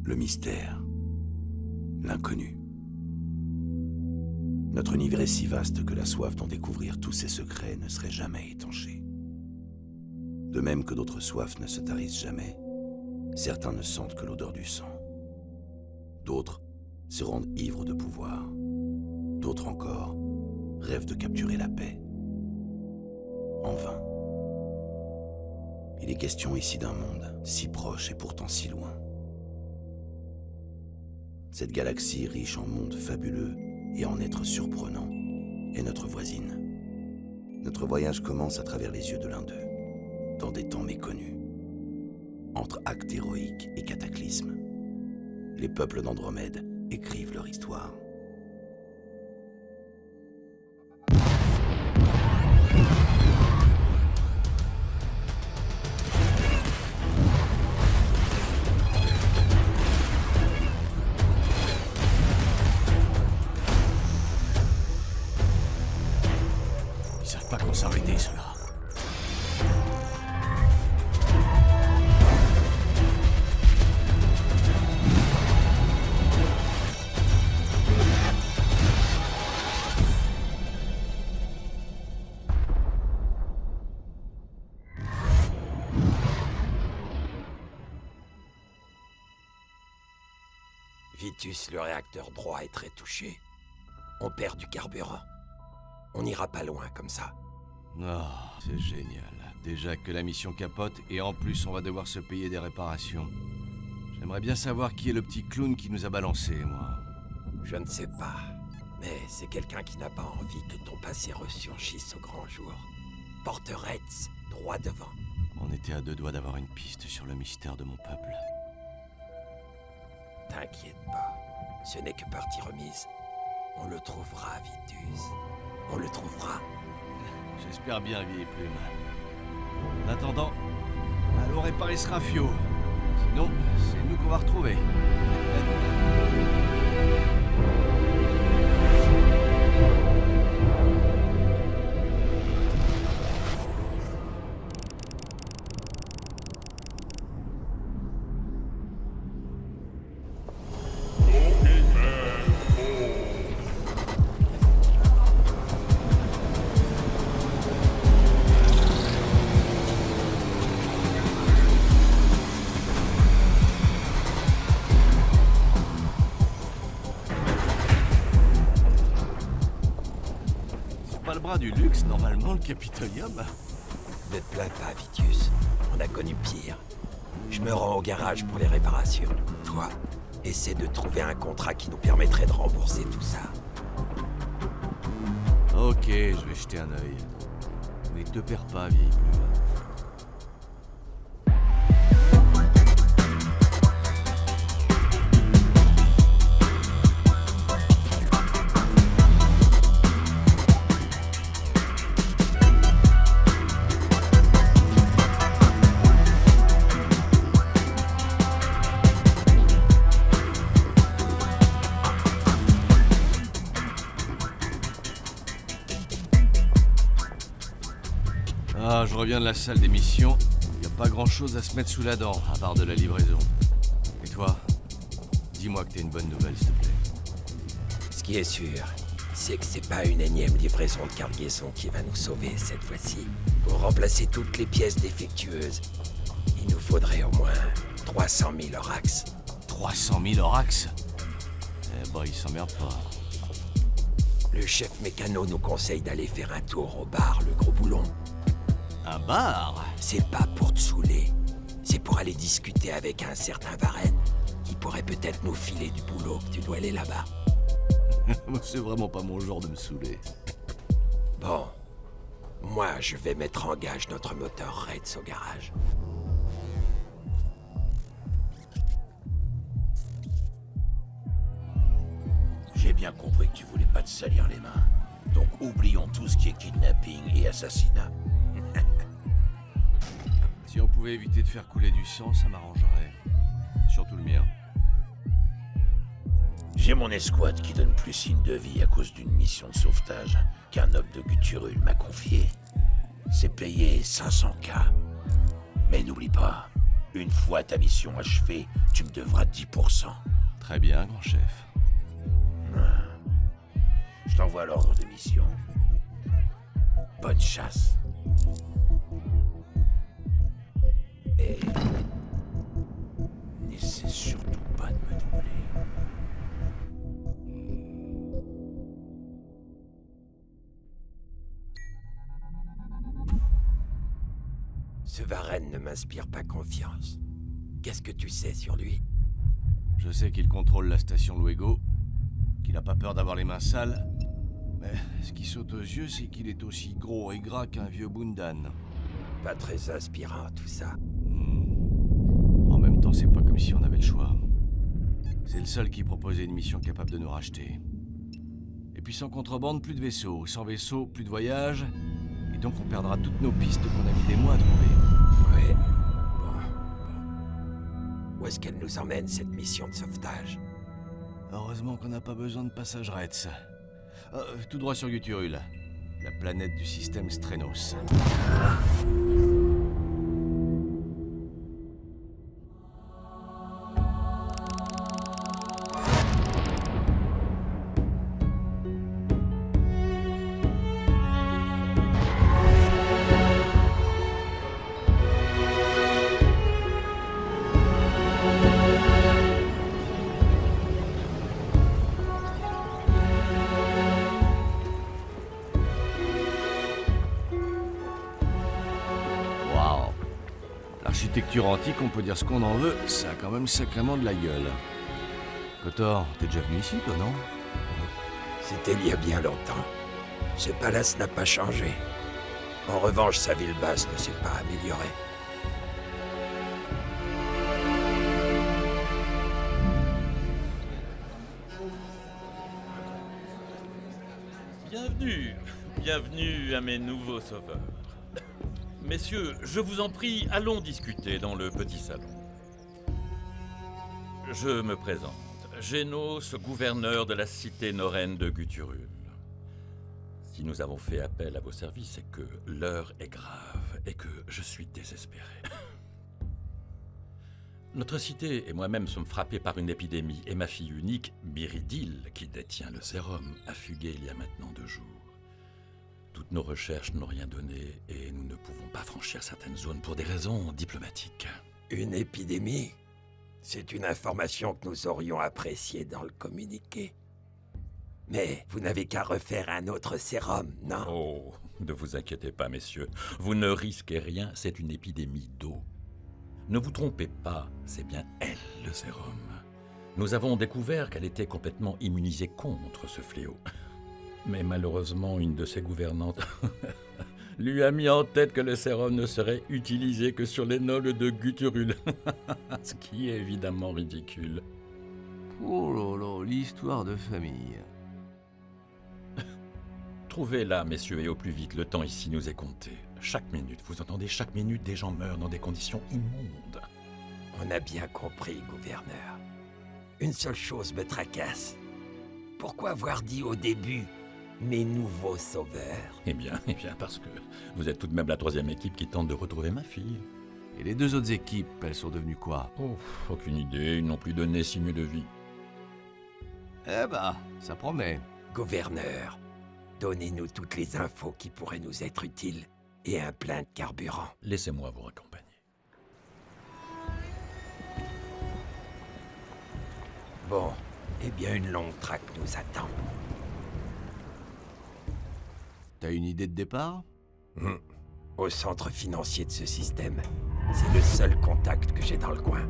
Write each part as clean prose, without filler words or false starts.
Le mystère. L'inconnu. Notre univers est si vaste que la soif d'en découvrir tous ses secrets ne serait jamais étanchée. De même que d'autres soifs ne se tarissent jamais, certains ne sentent que l'odeur du sang. D'autres se rendent ivres de pouvoir. D'autres encore rêvent de capturer la paix. En vain. Il est question ici d'un monde si proche et pourtant si loin. Cette galaxie riche en mondes fabuleux et en êtres surprenants est notre voisine. Notre voyage commence à travers les yeux de l'un d'eux, dans des temps méconnus. Entre actes héroïques et cataclysmes, les peuples d'Andromède écrivent leur histoire. Ils savent pas quand s'arrêter, ceux-là. Vitus, le réacteur droit est très touché. On perd du carburant. On n'ira pas loin comme ça. Oh, c'est génial. Déjà que la mission capote, et en plus on va devoir se payer des réparations. J'aimerais bien savoir qui est le petit clown qui nous a balancé, moi. Je ne sais pas. Mais c'est quelqu'un qui n'a pas envie que ton passé ressurgisse au grand jour. Porte Reds, droit devant. On était à 2 doigts d'avoir une piste sur le mystère de mon peuple. T'inquiète pas. Ce n'est que partie remise. On le trouvera, Vitus. On le trouvera. J'espère bien, vieille plume. En attendant, allons réparer ce rafio. Sinon, c'est nous qu'on va retrouver. Pas le bras du luxe, normalement, le Capitolium. Ne te plains pas, Vitus. On a connu pire. Je me rends au garage pour les réparations. Toi, essaie de trouver un contrat qui nous permettrait de rembourser tout ça. Ok, je vais jeter un œil. Mais te perds pas, vieille plume. Ah, je reviens de la salle d'émission. Y a pas grand chose à se mettre sous la dent, à part de la livraison. Et toi? Dis-moi que t'as une bonne nouvelle, s'il te plaît. Ce qui est sûr, c'est que c'est pas une énième livraison de cargaison qui va nous sauver cette fois-ci. Pour remplacer toutes les pièces défectueuses, il nous faudrait au moins 300 000 Orax. 300 000 Orax? Eh bah, il s'emmerde pas. Le chef mécano nous conseille d'aller faire un tour au bar, le Gros Boulon. Un bar? C'est pas pour te saouler. C'est pour aller discuter avec un certain Varenne qui pourrait peut-être nous filer du boulot que tu dois aller là-bas. C'est vraiment pas mon genre de me saouler. Bon. Moi, je vais mettre en gage notre moteur Reds au garage. J'ai bien compris que tu voulais pas te salir les mains. Donc oublions tout ce qui est kidnapping et assassinat. Si on pouvait éviter de faire couler du sang, ça m'arrangerait. Surtout le mien. J'ai mon escouade qui donne plus signe de vie à cause d'une mission de sauvetage qu'un noble de Gutturul m'a confié. C'est payé 500K. Mais n'oublie pas, Une fois ta mission achevée, tu me devras 10%. Très bien, grand chef. Je t'envoie l'ordre de mission. Bonne chasse. Et n'essaie surtout pas de me doubler. Ce Varenne ne m'inspire pas confiance. Qu'est-ce que tu sais sur lui? Je sais qu'il contrôle la station Luego, qu'il n'a pas peur d'avoir les mains sales, mais ce qui saute aux yeux, c'est qu'il est aussi gros et gras qu'un vieux Bundan. Pas très inspirant tout ça. En même temps, c'est pas comme si on avait le choix. C'est le seul qui proposait une mission capable de nous racheter. Et puis sans contrebande, plus de vaisseaux. Sans vaisseaux, plus de voyages. Et donc on perdra toutes nos pistes qu'on a mis des mois à trouver. Ouais. Bon. Où est-ce qu'elle nous emmène, cette mission de sauvetage? Heureusement qu'on n'a pas besoin de passage Retz. Tout droit sur Guturul, la planète du système Strenos. L'architecture antique, on peut dire ce qu'on en veut, ça a quand même sacrément de la gueule. Kotor, t'es déjà venu ici, toi, non? C'était il y a bien longtemps. Ce palace n'a pas changé. En revanche, sa ville basse ne s'est pas améliorée. Bienvenue à mes nouveaux sauveurs. Messieurs, je vous en prie, allons discuter dans le petit salon. Je me présente, Genos, gouverneur de la cité norraine de Guturul. Si nous avons fait appel à vos services, c'est que l'heure est grave et que je suis désespéré. Notre cité et moi-même sommes frappés par une épidémie et ma fille unique, Myridil, qui détient le sérum, a fugué il y a maintenant 2 jours. Toutes nos recherches n'ont rien donné et nous ne pouvons pas franchir certaines zones pour des raisons diplomatiques. Une épidémie? C'est une information que nous aurions appréciée dans le communiqué. Mais vous n'avez qu'à refaire un autre sérum, non? Oh, ne vous inquiétez pas, messieurs. Vous ne risquez rien, c'est une épidémie d'eau. Ne vous trompez pas, c'est bien elle, le sérum. Nous avons découvert qu'elle était complètement immunisée contre ce fléau. Mais malheureusement, une de ses gouvernantes lui a mis en tête que le sérum ne serait utilisé que sur les nobles de Guturul. Ce qui est évidemment ridicule. Oh là là, l'histoire de famille. Trouvez-la, messieurs, et au plus vite, le temps ici nous est compté. Chaque minute, vous entendez, chaque minute, des gens meurent dans des conditions immondes. On a bien compris, gouverneur. Une seule chose me tracasse. Pourquoi avoir dit au début « mes nouveaux sauveurs » Eh bien, parce que vous êtes tout de même la 3e équipe qui tente de retrouver ma fille. Et les 2 autres équipes, elles sont devenues quoi? Oh, aucune idée, ils n'ont plus donné signe de vie. Eh bah, ça promet. Gouverneur, donnez-nous toutes les infos qui pourraient nous être utiles et un plein de carburant. Laissez-moi vous accompagner. Bon, eh bien une longue traque nous attend. T'as une idée de départ? Au centre financier de ce système. C'est le seul contact que j'ai dans le coin.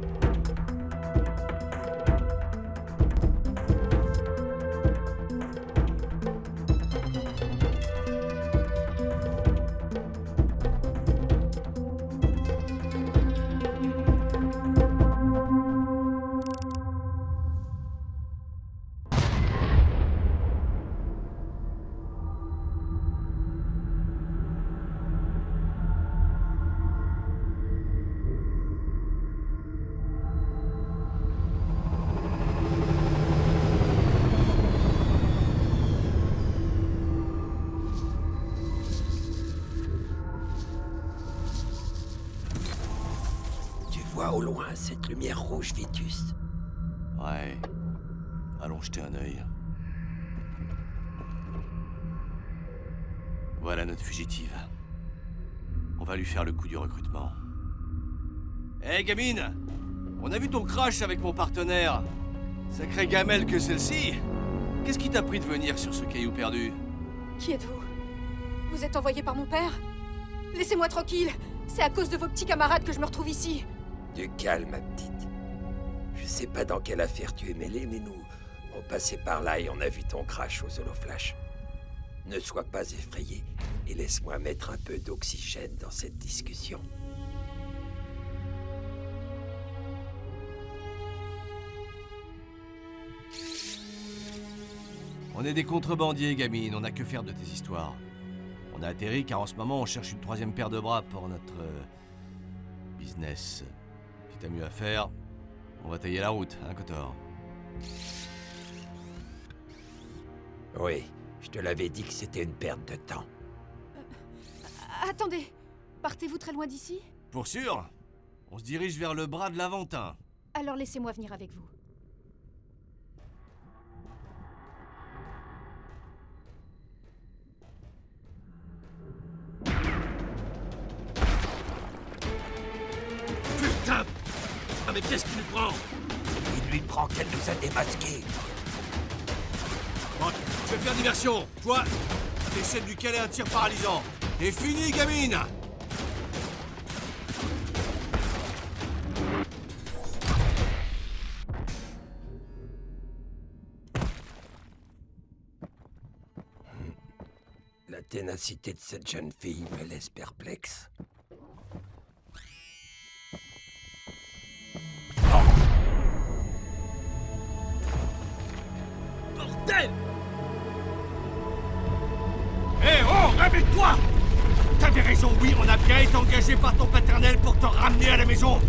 au loin cette lumière rouge vétuste? Ouais. Allons jeter un œil. Voilà notre fugitive. On va lui faire le coup du recrutement. Hé, gamine! On a vu ton crash avec mon partenaire. Sacrée gamelle que celle-ci! Qu'est-ce qui t'a pris de venir sur ce caillou perdu? Qui êtes-vous? Vous êtes envoyé par mon père? Laissez-moi tranquille! C'est à cause de vos petits camarades que je me retrouve ici! Du calme, ma petite. Je sais pas dans quelle affaire tu es mêlée, mais nous, on passait par là et on a vu ton crash aux holoflash. Ne sois pas effrayé et laisse-moi mettre un peu d'oxygène dans cette discussion. On est des contrebandiers, gamine, on n'a que faire de tes histoires. On a atterri car en ce moment on cherche une troisième paire de bras pour notre... business. Si t'as mieux à faire, on va tailler la route, hein, Kotor? Oui, je te l'avais dit que c'était une perte de temps. Attendez! Partez-vous très loin d'ici? Pour sûr, on se dirige vers le bras de l'Aventin. Alors laissez-moi venir avec vous. Putain! Ah mais qu'est-ce qu'il lui prend? Il lui prend qu'elle nous a démasqués. Bon, je vais faire diversion. Toi, t'essaies de lui caler un tir paralysant. Et fini, gamine! La ténacité de cette jeune fille me laisse perplexe. Bordel! Eh oh, réveille-toi! T'avais raison, oui, on a bien été engagé par ton paternel pour te ramener à la maison.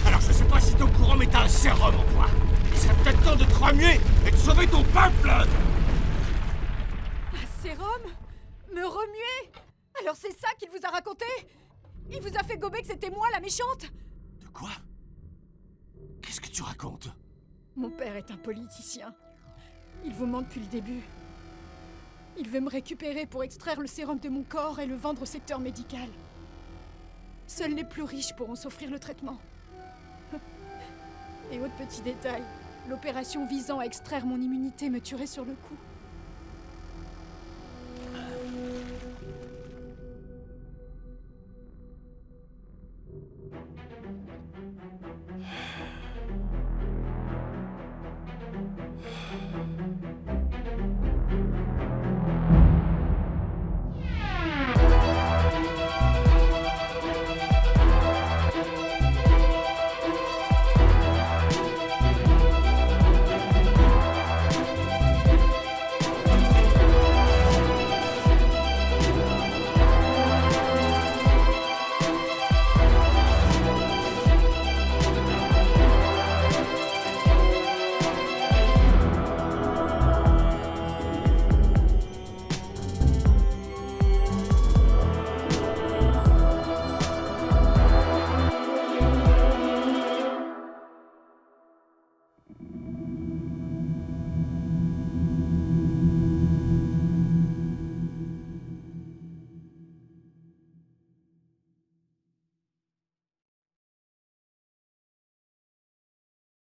Alors je sais pas si t'es au courant, mais t'as un sérum en toi. Il serait peut-être temps de te remuer et de sauver ton peuple! Un sérum? Me remuer? Alors c'est ça qu'il vous a raconté? Il vous a fait gober que c'était moi la méchante? De quoi? Qu'est-ce que tu racontes? Mon père est un politicien. Il vous ment depuis le début. Il veut me récupérer pour extraire le sérum de mon corps et le vendre au secteur médical. Seuls les plus riches pourront s'offrir le traitement. Et autre petit détail, l'opération visant à extraire mon immunité me tuerait sur le coup.